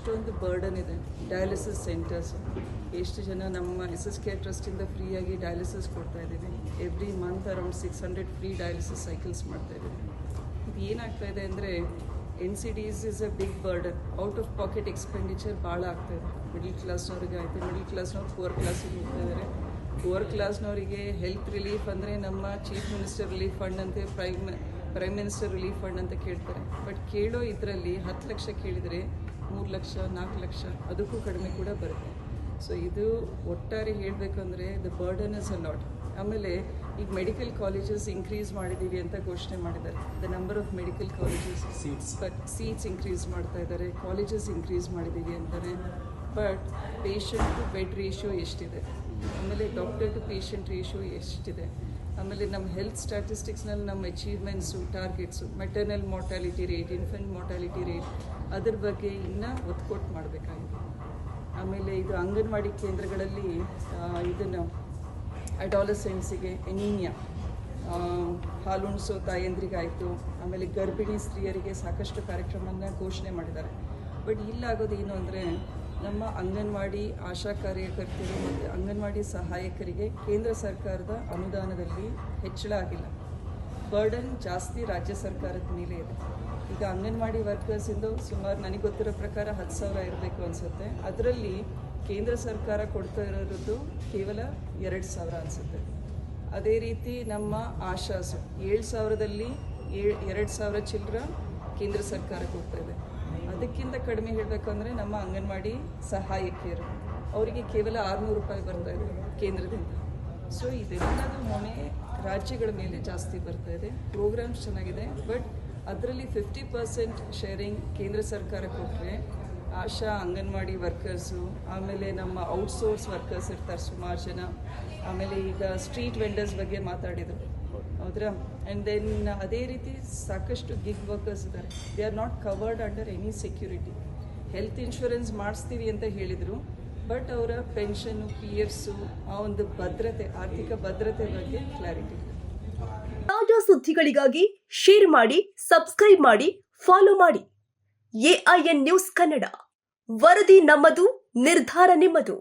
ಎಷ್ಟೊಂದು ಬರ್ಡನ್ ಇದೆ. Dialysis centres ಎಷ್ಟು ಜನ ನಮ್ಮ SSK ಟ್ರಸ್ಟಿಂದ ಫ್ರೀಯಾಗಿ ಡಯಾಲಿಸಿಸ್ ಕೊಡ್ತಾ ಇದ್ದೀವಿ. Every month around 600 free dialysis cycles ಮಾಡ್ತಾ ಇದ್ದೀವಿ. ಇದು ಏನಾಗ್ತಾ ಇದೆ ಅಂದರೆ NCDs is a big burden. Out of pocket expenditure ಭಾಳ ಆಗ್ತಾಯಿದೆ. ಮಿಡಲ್ ಕ್ಲಾಸ್ನವ್ರಿಗೆ ಆಯಿತು, ಮಿಡಲ್ ಕ್ಲಾಸ್ನವ್ರು ಪುವರ್ ಕ್ಲಾಸಿಗೆ ಹೋಗ್ತಾ ಇದ್ದಾರೆ. ಪುವರ್ ಕ್ಲಾಸ್ನವರಿಗೆ ಹೆಲ್ತ್ ರಿಲೀಫ್ ಅಂದರೆ ನಮ್ಮ ಚೀಫ್ ಮಿನಿಸ್ಟರ್ ರಿಲೀಫ್ ಫಂಡ್ ಅಂತೆ ಪ್ರೈಮ್ ಮಿನಿಸ್ಟರ್ ರಿಲೀಫ್ ಫಂಡ್ ಅಂತ ಕೇಳ್ತಾರೆ. ಬಟ್ ಕೇಳೋ ಇದರಲ್ಲಿ 10 ಲಕ್ಷ ಕೇಳಿದರೆ 3 ಲಕ್ಷ 4 ಲಕ್ಷ ಅದಕ್ಕೂ ಕಡಿಮೆ ಕೂಡ ಬರುತ್ತೆ. ಸೊ ಇದು ಒಟ್ಟಾರೆ ಹೇಳಬೇಕು ಅಂದರೆ the burden is a lot. ಆಮೇಲೆ ಈಗ ಮೆಡಿಕಲ್ ಕಾಲೇಜಸ್ ಇನ್ಕ್ರೀಸ್ ಮಾಡಿದ್ದೀವಿ ಅಂತ ಘೋಷಣೆ ಮಾಡಿದ್ದಾರೆ. The number of medical colleges seats increase ಮಾಡ್ತಾ ಇದ್ದಾರೆ, ಕಾಲೇಜಸ್ ಇನ್ಕ್ರೀಸ್ ಮಾಡಿದ್ದೀವಿ ಅಂತಾರೆ. But patient to bed ratio ಎಷ್ಟಿದೆ, ಆಮೇಲೆ ಡಾಕ್ಟರ್ ಟು ಪೇಷಂಟ್ ರೇಷಿಯೋ ಎಷ್ಟಿದೆ, ಆಮೇಲೆ ನಮ್ಮ ಹೆಲ್ತ್ ಸ್ಟ್ಯಾಟಿಸ್ಟಿಕ್ಸ್ನಲ್ಲಿ ನಮ್ಮ achievements, targets, maternal mortality rate, infant mortality rate, ಅದ್ರ ಬಗ್ಗೆ ಇನ್ನೂ ಒತ್ತು ಕೊಟ್ಟು ಮಾಡಬೇಕಾಗಿದೆ. ಆಮೇಲೆ ಇದು ಅಂಗನವಾಡಿ ಕೇಂದ್ರಗಳಲ್ಲಿ ಇದನ್ನು ಅಡಾಲಸೆಂಟ್ಸಿಗೆ ಎನೀಮಿಯಾ, ಹಾಲುಣಿಸೋ ತಾಯಂದ್ರಿಗಾಯಿತು, ಆಮೇಲೆ ಗರ್ಭಿಣಿ ಸ್ತ್ರೀಯರಿಗೆ ಸಾಕಷ್ಟು ಕಾರ್ಯಕ್ರಮವನ್ನು ಘೋಷಣೆ ಮಾಡಿದ್ದಾರೆ. ಬಟ್ ಇಲ್ಲಾಗೋದು ಏನು ಅಂದರೆ ನಮ್ಮ ಅಂಗನವಾಡಿ ಆಶಾ ಕಾರ್ಯಕರ್ತರು ಮತ್ತು ಅಂಗನವಾಡಿ ಸಹಾಯಕರಿಗೆ ಕೇಂದ್ರ ಸರ್ಕಾರದ ಅನುದಾನದಲ್ಲಿ ಹೆಚ್ಚಳ ಆಗಿಲ್ಲ. ಬರ್ಡನ್ ಜಾಸ್ತಿ ರಾಜ್ಯ ಸರ್ಕಾರದ ಮೇಲೆ ಇದೆ. ಈಗ ಅಂಗನವಾಡಿ ವರ್ಕರ್ಸಿಂದು ಸುಮಾರು ನನಗೆ ಗೊತ್ತಿರೋ ಪ್ರಕಾರ 10,000 ಇರಬೇಕು ಅನಿಸುತ್ತೆ. ಅದರಲ್ಲಿ ಕೇಂದ್ರ ಸರ್ಕಾರ ಕೊಡ್ತಾ ಇರೋದು ಕೇವಲ 2,000 ಅನಿಸುತ್ತೆ. ಅದೇ ರೀತಿ ನಮ್ಮ ಆಶಾಸು 7,000ದಲ್ಲಿ 2,000 ಚಿಲ್ಲರ ಕೇಂದ್ರ ಸರ್ಕಾರಕ್ಕೆ ಹೋಗ್ತಾ ಇದೆ. ಅದಕ್ಕಿಂತ ಕಡಿಮೆ ಹೇಳಬೇಕು ಅಂದರೆ ನಮ್ಮ ಅಂಗನವಾಡಿ ಸಹಾಯಕಿಯರು ಅವರಿಗೆ ಕೇವಲ 600 ರೂಪಾಯಿ ಬರ್ತಾ ಇದೆ ಕೇಂದ್ರದಿಂದ. ಸೊ ಇದೆಲ್ಲದೂ ಹೊಣೆ ರಾಜ್ಯಗಳ ಮೇಲೆ ಜಾಸ್ತಿ ಬರ್ತಾ ಇದೆ. ಪ್ರೋಗ್ರಾಮ್ಸ್ ಚೆನ್ನಾಗಿದೆ, ಬಟ್ ಅದರಲ್ಲಿ 50% ಶೇರಿಂಗ್ ಕೇಂದ್ರ ಸರ್ಕಾರ ಕೊಟ್ಟರೆ ಆಶಾ ಅಂಗನವಾಡಿ ವರ್ಕರ್ಸು, ಆಮೇಲೆ ನಮ್ಮ ಔಟ್ಸೋರ್ಸ್ ವರ್ಕರ್ಸ್ ಇರ್ತಾರೆ ಸುಮಾರು ಜನ, ಆಮೇಲೆ ಈಗ ಸ್ಟ್ರೀಟ್ ವೆಂಡರ್ಸ್ ಬಗ್ಗೆ ಮಾತಾಡಿದರು ಹೌದ್ರಾ. ಆ್ಯಂಡ್ ದೆನ್ ಅದೇ ರೀತಿ ಸಾಕಷ್ಟು ಗಿಗ್ ವರ್ಕರ್ಸ್ ಇದ್ದಾರೆ. They are not covered under any security. Health insurance ಮಾಡಿಸ್ತೀವಿ ಅಂತ ಹೇಳಿದರು, ಬಟ್ ಅವರ ಪೆನ್ಷನ್ನು, PFಸು, ಆ ಒಂದು ಭದ್ರತೆ, ಆರ್ಥಿಕ ಭದ್ರತೆ ಬಗ್ಗೆ ಕ್ಲಾರಿಟಿ ಇಲ್ಲ. ತಾಜಾ ಸುದ್ದಿಗಳಿಗಾಗಿ ಶೇರ್ ಮಾಡಿ, ಸಬ್ಸ್ಕ್ರೈಬ್ ಮಾಡಿ, ಫಾಲೋ ಮಾಡಿ. AIN ನ್ಯೂಸ್ ಕನ್ನಡ, ವರದಿ ನಮ್ಮದು, ನಿರ್ಧಾರ ನಿಮ್ಮದು.